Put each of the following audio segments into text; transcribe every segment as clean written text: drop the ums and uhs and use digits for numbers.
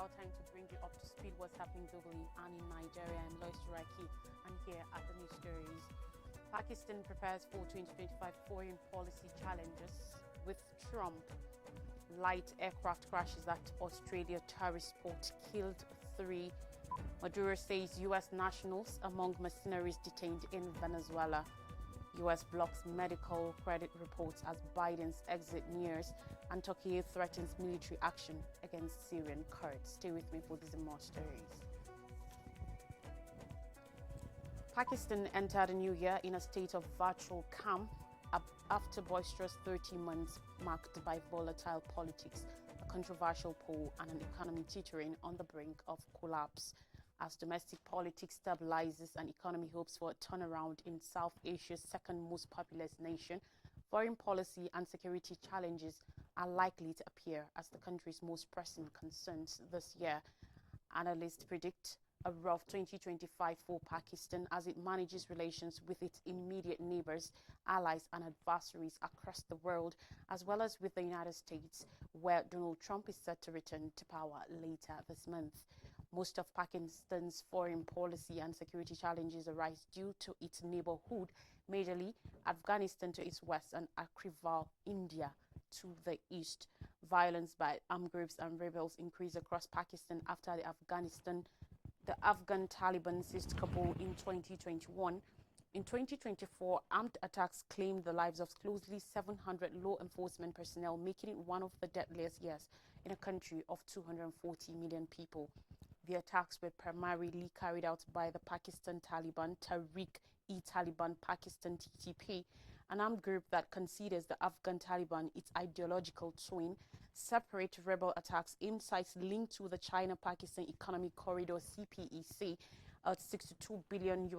about time to bring you up to speed what's happening globally and in Nigeria. I'm Lois Turaki, and here are the news stories. Pakistan prepares for 2025 foreign policy challenges with Trump. Light aircraft crashes at Australia tourist port killed 3. Maduro says U.S. nationals among mercenaries detained in Venezuela. U.S. blocks medical credit reports as Biden's exit nears, and Turkey threatens military action against Syrian Kurds. Stay with me for these and more stories. Pakistan entered a new year in a state of virtual calm after boisterous 30 months marked by volatile politics, a controversial poll, and an economy teetering on the brink of collapse. As domestic politics stabilizes and economy hopes for a turnaround in South Asia's second most populous nation, foreign policy and security challenges are likely to appear as the country's most pressing concerns this year. Analysts predict a rough 2025 for Pakistan as it manages relations with its immediate neighbors, allies, and adversaries across the world, as well as with the United States, where Donald Trump is set to return to power later this month. Most of Pakistan's foreign policy and security challenges arise due to its neighborhood, majorly Afghanistan to its west and Akrival, India to the east. Violence by armed groups and rebels increased across Pakistan after the Afghan Taliban seized Kabul in 2021. In 2024, armed attacks claimed the lives of closely 700 law enforcement personnel, making it one of the deadliest years in a country of 240 million people. The attacks were primarily carried out by the Pakistan Taliban, Tehreek-e-Taliban Pakistan (TTP), an armed group that considers the Afghan Taliban its ideological twin. Separate rebel attacks aimed sites linked to the China-Pakistan Economic Corridor (CPEC), a $62 billion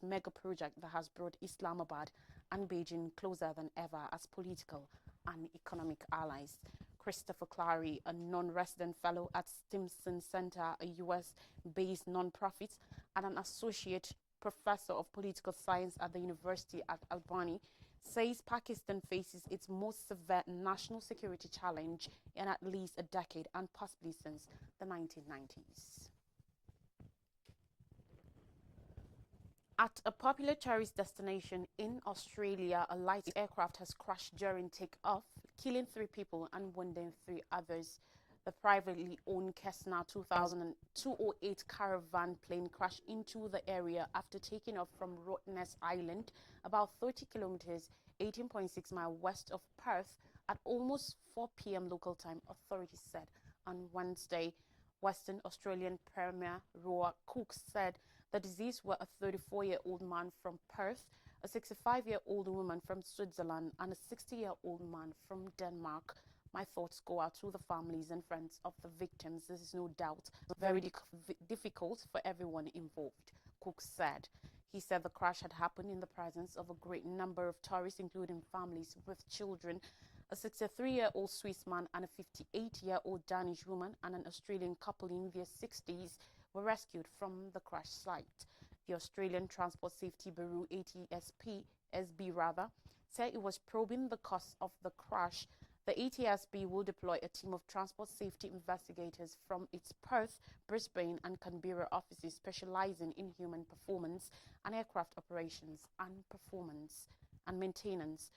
mega project that has brought Islamabad and Beijing closer than ever as political and economic allies. Christopher Clary, a non-resident fellow at Stimson Center, a U.S.-based nonprofit, and an associate professor of political science at the University at Albany, says Pakistan faces its most severe national security challenge in at least a decade and possibly since the 1990s. At a popular tourist destination in Australia, a light aircraft has crashed during takeoff, killing 3 people and wounding 3 others. The privately owned Cessna 208 Caravan plane crashed into the area after taking off from Rottnest Island, about 30 kilometers, 18.6 miles west of Perth, at almost 4 p.m. local time, authorities said on Wednesday. Western Australian Premier Roar Cook said the deceased were a 34-year-old man from Perth, a 65-year-old woman from Switzerland, and a 60-year-old man from Denmark. My thoughts go out to the families and friends of the victims. This is no doubt very difficult for everyone involved, Cook said. He said the crash had happened in the presence of a great number of tourists, including families with children. A 63-year-old Swiss man and a 58-year-old Danish woman and an Australian couple in their 60s were rescued from the crash site. The Australian Transport Safety Bureau, ATSB, said it was probing the cause of the crash. The ATSB will deploy a team of transport safety investigators from its Perth, Brisbane, and Canberra offices specializing in human performance and aircraft operations and performance and maintenance.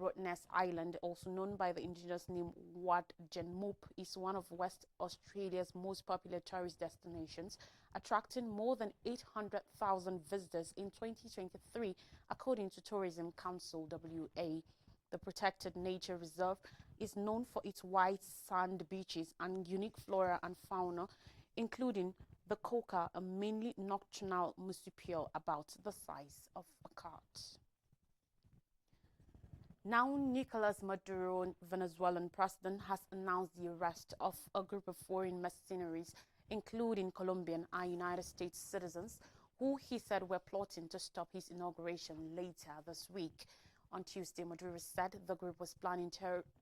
Rottnest Island, also known by the indigenous name Wat Genmoop, is one of West Australia's most popular tourist destinations, attracting more than 800,000 visitors in 2023, according to Tourism Council WA. The protected nature reserve is known for its white sand beaches and unique flora and fauna, including the coca, a mainly nocturnal marsupial about the size of a cat. Now, Nicolas Maduro, Venezuelan president, has announced the arrest of a group of foreign mercenaries, including Colombian and United States citizens, who he said were plotting to stop his inauguration later this week. On Tuesday, Maduro said the group was planning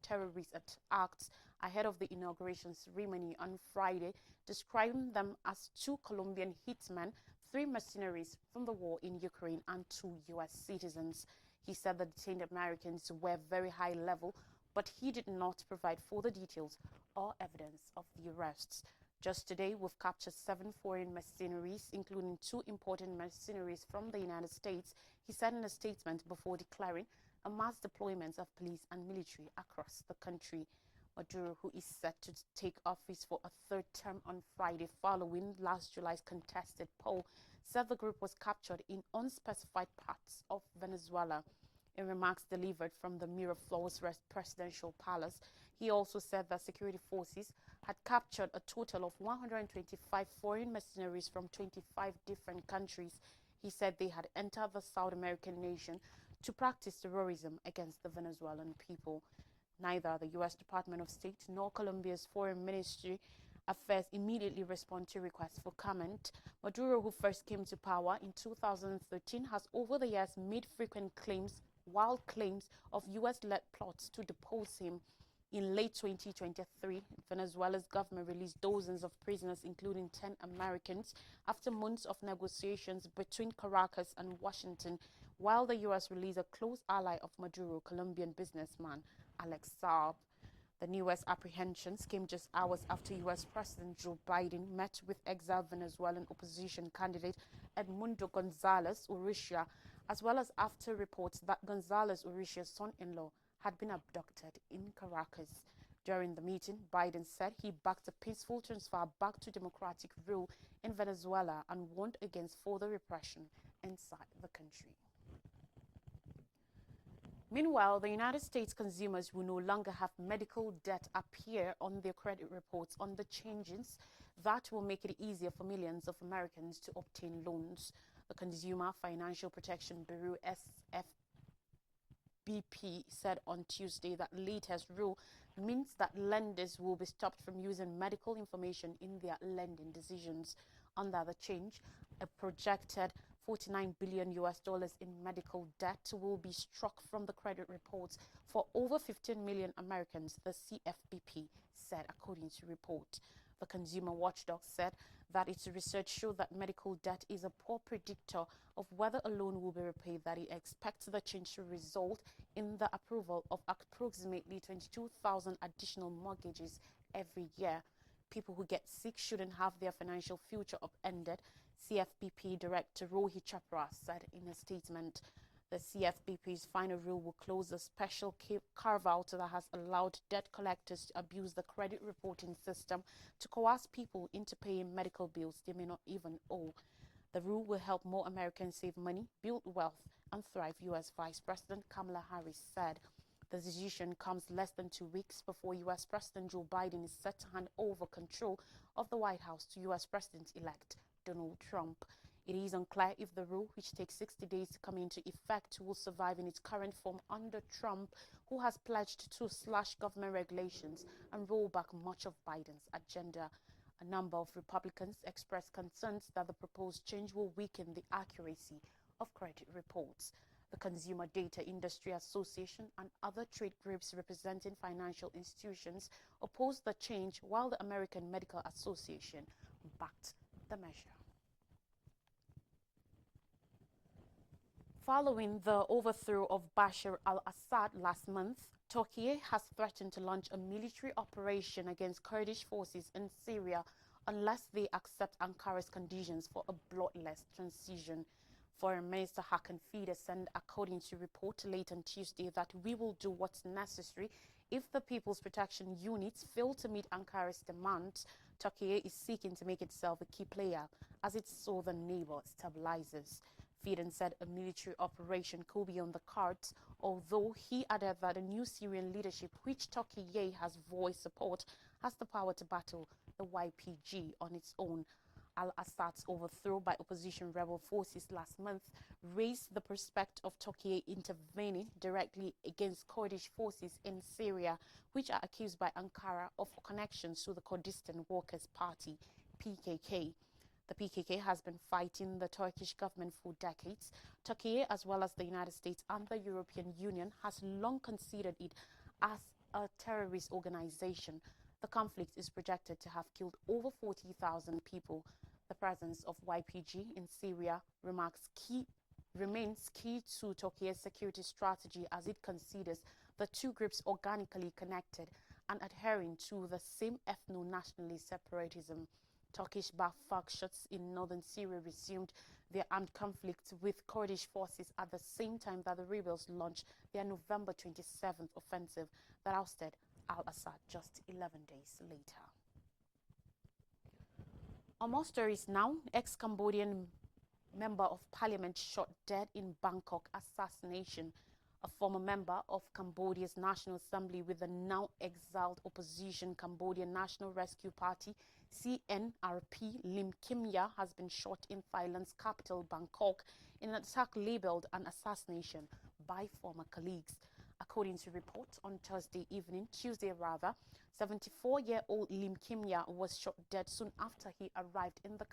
terrorist acts ahead of the inauguration ceremony on Friday, describing them as 2 Colombian hitmen, 3 mercenaries from the war in Ukraine, and 2 U.S. citizens. He said the detained Americans were very high level, but he did not provide further details or evidence of the arrests. Just today, we've captured 7 foreign mercenaries, including 2 important mercenaries from the United States, he said in a statement before declaring a mass deployment of police and military across the country. Maduro, who is set to take office for a 3rd term on Friday following last July's contested poll, said the group was captured in unspecified parts of Venezuela. In remarks delivered from the Miraflores presidential palace, he also said that security forces had captured a total of 125 foreign mercenaries from 25 different countries. He said they had entered the South American nation to practice terrorism against the Venezuelan people. Neither the U.S. Department of State nor Colombia's Foreign Ministry Affairs immediately respond to requests for comment. Maduro, who first came to power in 2013, has over the years made frequent claims, wild claims of U.S.-led plots to depose him. In late 2023, Venezuela's government released dozens of prisoners, including 10 Americans, after months of negotiations between Caracas and Washington, while the U.S. released a close ally of Maduro, Colombian businessman Alex Saab. The newest apprehensions came just hours after U.S. President Joe Biden met with exiled Venezuelan opposition candidate Edmundo Gonzalez Urrutia, as well as after reports that Gonzalez Urrutia's son-in-law had been abducted in Caracas. During the meeting, Biden said he backed a peaceful transfer back to democratic rule in Venezuela and warned against further repression inside the country. Meanwhile, the United States consumers will no longer have medical debt appear on their credit reports on the changes that will make it easier for millions of Americans to obtain loans. The Consumer Financial Protection Bureau, SFBP, said on Tuesday that latest rule means that lenders will be stopped from using medical information in their lending decisions. Under the change, a projected $49 billion in medical debt will be struck from the credit reports for over 15 million Americans, the CFPB said, according to report. The Consumer Watchdog said that its research showed that medical debt is a poor predictor of whether a loan will be repaid, that it expects the change to result in the approval of approximately 22,000 additional mortgages every year. People who get sick shouldn't have their financial future upended, CFPB Director Rohit Chopra said in a statement. The CFPB's final rule will close a special carve-out that has allowed debt collectors to abuse the credit reporting system to coerce people into paying medical bills they may not even owe. The rule will help more Americans save money, build wealth, and thrive, U.S. Vice President Kamala Harris said. The decision comes less than 2 weeks before U.S. President Joe Biden is set to hand over control of the White House to U.S. President-elect Donald Trump. It is unclear if the rule, which takes 60 days to come into effect, will survive in its current form under Trump, who has pledged to slash government regulations and roll back much of Biden's agenda. A number of Republicans expressed concerns that the proposed change will weaken the accuracy of credit reports. The Consumer Data Industry Association and other trade groups representing financial institutions opposed the change, while the American Medical Association backed the measure. Following the overthrow of Bashar al-Assad last month, Turkey has threatened to launch a military operation against Kurdish forces in Syria unless they accept Ankara's conditions for a bloodless transition. Foreign Minister Hakan Fidan said, according to report late on Tuesday, that we will do what's necessary if the People's Protection Units fail to meet Ankara's demands. Turkey is seeking to make itself a key player as its southern neighbor stabilizes. Fidan said a military operation could be on the cards, although he added that a new Syrian leadership, which Turkey has voiced support, has the power to battle the YPG on its own. Al-Assad's overthrow by opposition rebel forces last month raised the prospect of Turkey intervening directly against Kurdish forces in Syria, which are accused by Ankara of connections to the Kurdistan Workers' Party, PKK. The PKK has been fighting the Turkish government for decades. Turkey, as well as the United States and the European Union, has long considered it as a terrorist organization. The conflict is projected to have killed over 40,000 people. The presence of YPG in Syria remains key to Turkey's security strategy, as it considers the two groups organically connected and adhering to the same ethno-nationalist separatism. Turkish-backed factions in northern Syria resumed their armed conflict with Kurdish forces at the same time that the rebels launched their November 27th offensive that ousted al-Assad just 11 days later. On more stories now, ex-Cambodian member of parliament shot dead in Bangkok assassination. A former member of Cambodia's National Assembly with the now exiled opposition Cambodian National Rescue Party CNRP, Lim Kim Ya, has been shot in Thailand's capital Bangkok in an attack labeled an assassination by former colleagues. According to reports on Tuesday, 74-year-old Lim Kim Ya was shot dead soon after he arrived in the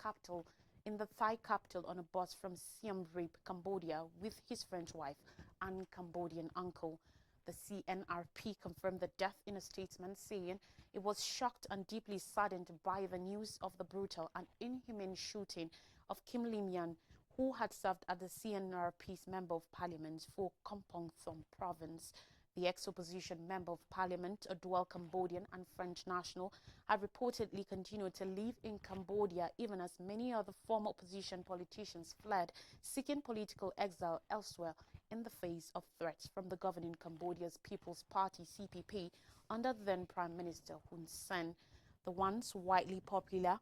Thai capital on a bus from Siem Reap, Cambodia, with his French wife and Cambodian uncle. The CNRP confirmed the death in a statement, saying it was shocked and deeply saddened by the news of the brutal and inhumane shooting of Kim Lim Yan, who had served as the CNRP's Member of Parliament for Kampong Thom province. The ex-opposition Member of Parliament, a dual Cambodian and French national, had reportedly continued to live in Cambodia even as many other former opposition politicians fled, seeking political exile elsewhere in the face of threats from the governing Cambodia's People's Party (CPP) under then Prime Minister Hun Sen. The once widely popular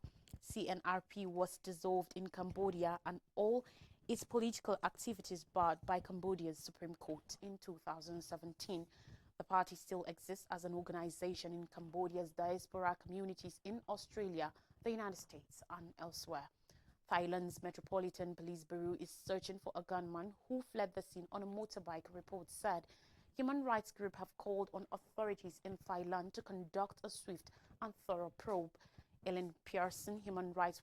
CNRP was dissolved in Cambodia and all its political activities barred by Cambodia's Supreme Court in 2017. The party still exists as an organization in Cambodia's diaspora communities in Australia, the United States, and elsewhere. Thailand's Metropolitan Police Bureau is searching for a gunman who fled the scene on a motorbike, reports said. Human rights groups have called on authorities in Thailand to conduct a swift and thorough probe. Ellen Pearson, Human Rights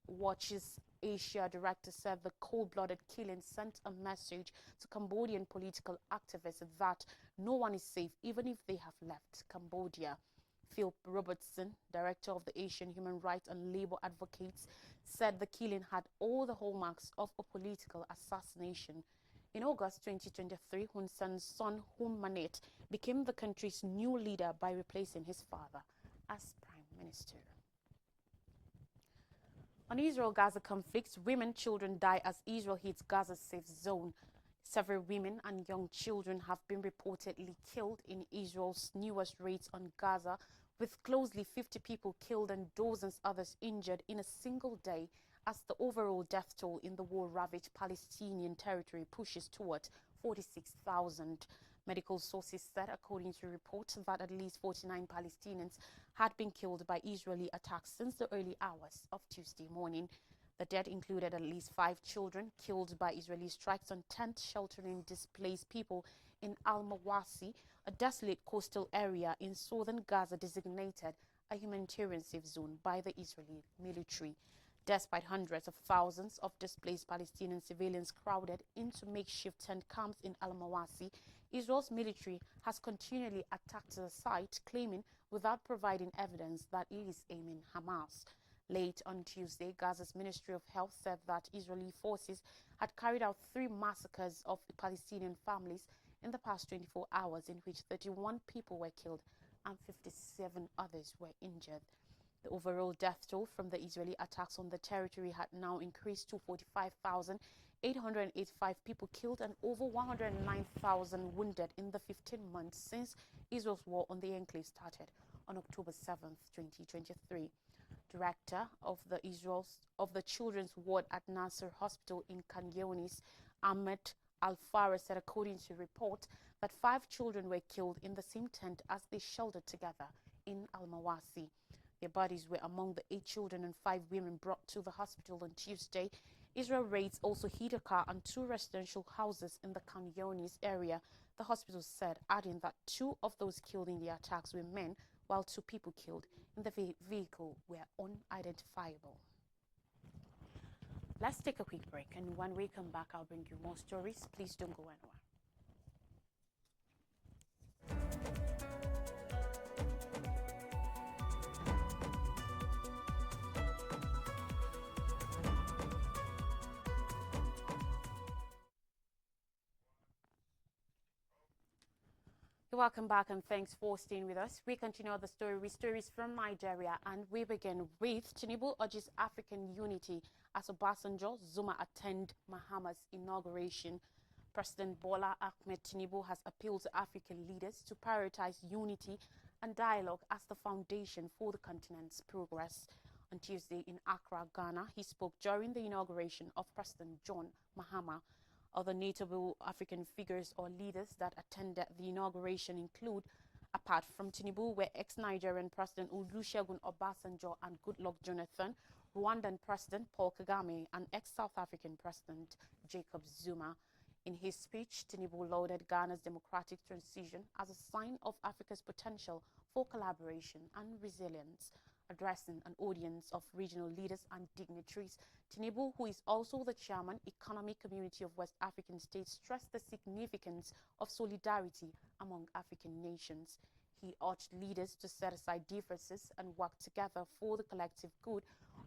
Watch's Asia director, said the cold-blooded killing sent a message to Cambodian political activists that no one is safe even if they have left Cambodia. Phil Robertson, director of the Asian Human Rights and Labour Advocates, said the killing had all the hallmarks of a political assassination. In August 2023, Hun Sen's son, Hun Manet, became the country's new leader by replacing his father as prime minister. On Israel-Gaza conflicts, women, children die as Israel hits Gaza's safe zone. Several women and young children have been reportedly killed in Israel's newest raids on Gaza, with closely 50 people killed and dozens others injured in a single day as the overall death toll in the war-ravaged Palestinian territory pushes toward 46,000. Medical sources said, according to reports, that at least 49 Palestinians had been killed by Israeli attacks since the early hours of Tuesday morning. The dead included at least 5 children killed by Israeli strikes on tent sheltering displaced people in Al-Mawasi, a desolate coastal area in southern Gaza designated a humanitarian safe zone by the Israeli military. Despite hundreds of thousands of displaced Palestinian civilians crowded into makeshift tent camps in Al-Mawasi, Israel's military has continually attacked the site, claiming without providing evidence that it is aiming Hamas. Late on Tuesday, Gaza's Ministry of Health said that Israeli forces had carried out 3 massacres of Palestinian families in the past 24 hours, in which 31 people were killed and 57 others were injured. The overall death toll from the Israeli attacks on the territory had now increased to 45,885 people killed and over 109,000 wounded in the 15 months since Israel's war on the enclave started on October 7, 2023. Director of the Children's Ward at Nasser Hospital in Khan Younis, Ahmed Al-Farah, said, according to report, that 5 children were killed in the same tent as they sheltered together in Al-Mawasi. Their bodies were among the 8 children and 5 women brought to the hospital on Tuesday. Israel raids also hit a car and 2 residential houses in the Khan Younis area, the hospital said, adding that 2 of those killed in the attacks were men, while 2 people killed in the vehicle were unidentifiable. Let's take a quick break, and when we come back, I'll bring you more stories. Please don't go anywhere. You're welcome back and thanks for staying with us. We continue the story with stories from Nigeria and we begin with Tinubu urges African unity as Obasanjo Zuma attend Mahama's inauguration. President Bola Ahmed Tinubu has appealed to African leaders to prioritize unity and dialogue as the foundation for the continent's progress. On Tuesday in Accra, Ghana, he spoke during the inauguration of President John Mahama. Other notable African figures or leaders that attended the inauguration include, apart from Tinubu, were ex-Nigerian President Olusegun Obasanjo and Goodluck Jonathan, Rwandan President Paul Kagame, and ex-South African President Jacob Zuma. In his speech, Tinubu lauded Ghana's democratic transition as a sign of Africa's potential for collaboration and resilience. Addressing an audience of regional leaders and dignitaries, Tinubu, who is also the chairman, Economic Community of West African States, stressed the significance of solidarity among African nations. He urged leaders to set aside differences and work together for the collective good,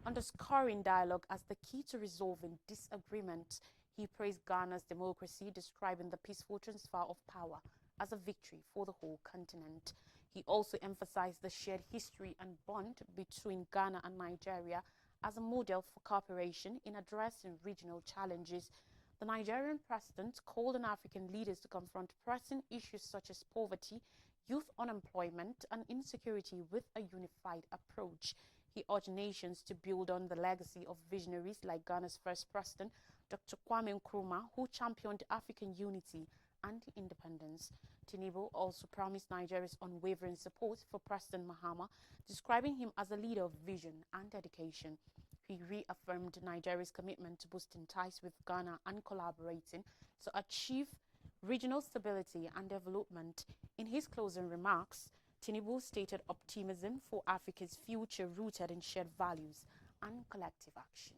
underscoring dialogue as the key to resolving disagreements. He praised Ghana's democracy, describing the peaceful transfer of power as a victory for the whole continent. He also emphasized the shared history and bond between Ghana and Nigeria as a model for cooperation in addressing regional challenges. The Nigerian president called on African leaders to confront pressing issues such as poverty, youth unemployment, and insecurity with a unified approach. He urged nations to build on the legacy of visionaries like Ghana's first president, Dr. Kwame Nkrumah, who championed African unity and independence. Tinubu also promised Nigeria's unwavering support for President Mahama, describing him as a leader of vision and dedication. He reaffirmed Nigeria's commitment to boosting ties with Ghana and collaborating to achieve regional stability and development. In his closing remarks, Tinubu stated optimism for Africa's future rooted in shared values and collective action.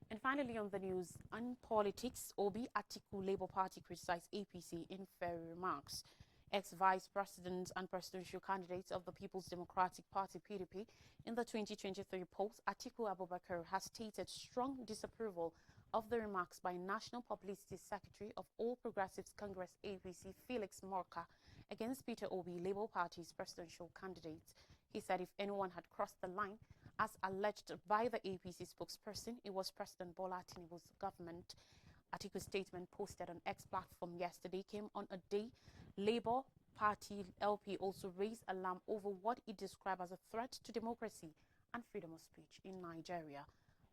And finally on the news, on politics, Obi Atiku Labour Party criticized APC in fiery remarks. Ex-vice president and presidential candidate of the People's Democratic Party (PDP) in the 2023 polls, Atiku Abubakar has stated strong disapproval of the remarks by National Publicity Secretary of All Progressives Congress (APC) Felix Morka against Peter Obi, Labour Party's presidential candidate. He said if anyone had crossed the line, as alleged by the APC spokesperson, it was President Bola Tinubu's government. Atiku's statement posted on X platform yesterday came on a day Labour Party LP also raised alarm over what it described as a threat to democracy and freedom of speech in Nigeria.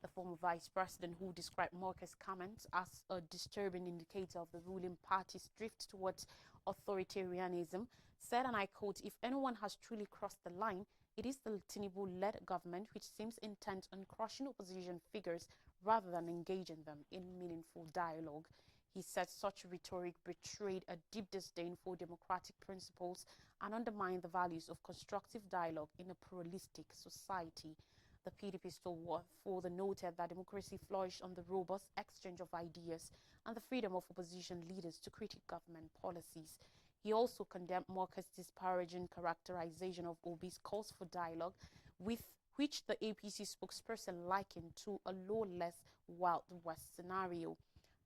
The former vice president, who described Morka's comments as a disturbing indicator of the ruling party's drift towards authoritarianism, said, and I quote, "If anyone has truly crossed the line, it is the Tinubu-led government which seems intent on crushing opposition figures rather than engaging them in meaningful dialogue." He said such rhetoric betrayed a deep disdain for democratic principles and undermined the values of constructive dialogue in a pluralistic society. The PDP stalwart further noted that democracy flourished on the robust exchange of ideas and the freedom of opposition leaders to critique government policies. He also condemned Morka's disparaging characterization of Obi's calls for dialogue, with which the APC spokesperson likened to a lawless Wild West scenario.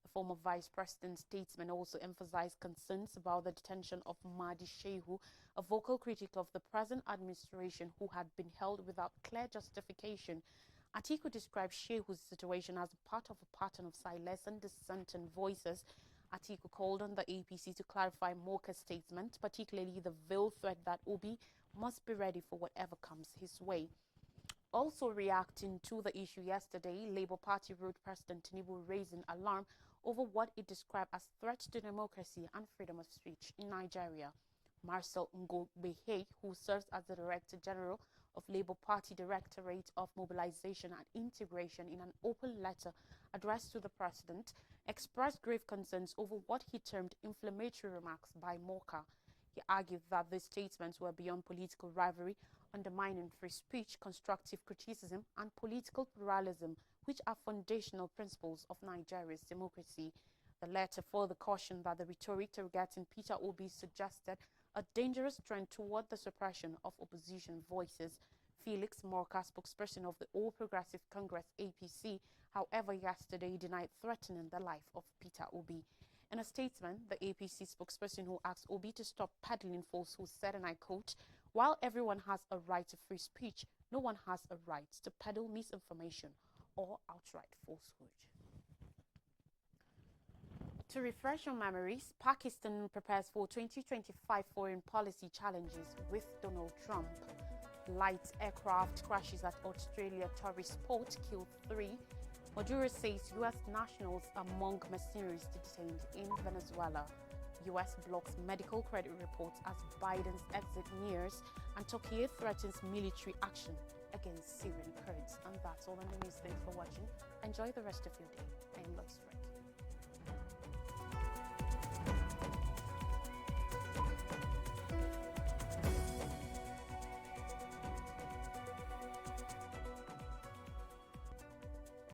The former vice president's statement also emphasized concerns about the detention of Mahdi Shehu, a vocal critic of the present administration who had been held without clear justification. Atiku described Shehu's situation as part of a pattern of silencing dissenting voices. Atiku called on the APC to clarify Morka's statement, particularly the veiled threat that Obi must be ready for whatever comes his way. Also reacting to the issue yesterday, Labour Party wrote President Tinubu raising alarm over what it described as threats to democracy and freedom of speech in Nigeria. Marcel Ngogbehe, who serves as the Director General of Labour Party Directorate of Mobilization and Integration, in an open letter addressed to the President, expressed grave concerns over what he termed inflammatory remarks by Morka. He argued that these statements were beyond political rivalry, undermining free speech, constructive criticism, and political pluralism, which are foundational principles of Nigeria's democracy. The letter further cautioned that the rhetoric targeting Peter Obi suggested a dangerous trend toward the suppression of opposition voices. Felix Morka, spokesperson of the All Progressive Congress (APC), however, yesterday denied threatening the life of Peter Obi. In a statement, the APC spokesperson who asked Obi to stop peddling falsehoods said, and I quote, "While everyone has a right to free speech, no one has a right to peddle misinformation or outright falsehood." To refresh your memories, Pakistan prepares for 2025 foreign policy challenges with Donald Trump. Light aircraft crashes at Australia tourist port kill 3. Maduro says U.S. nationals among mercenaries detained in Venezuela. U.S. blocks medical credit reports as Biden's exit nears, and Turkey threatens military action against Syrian Kurds. And that's all on the news. Thanks for watching. Enjoy the rest of your day. I'm Lois Fred.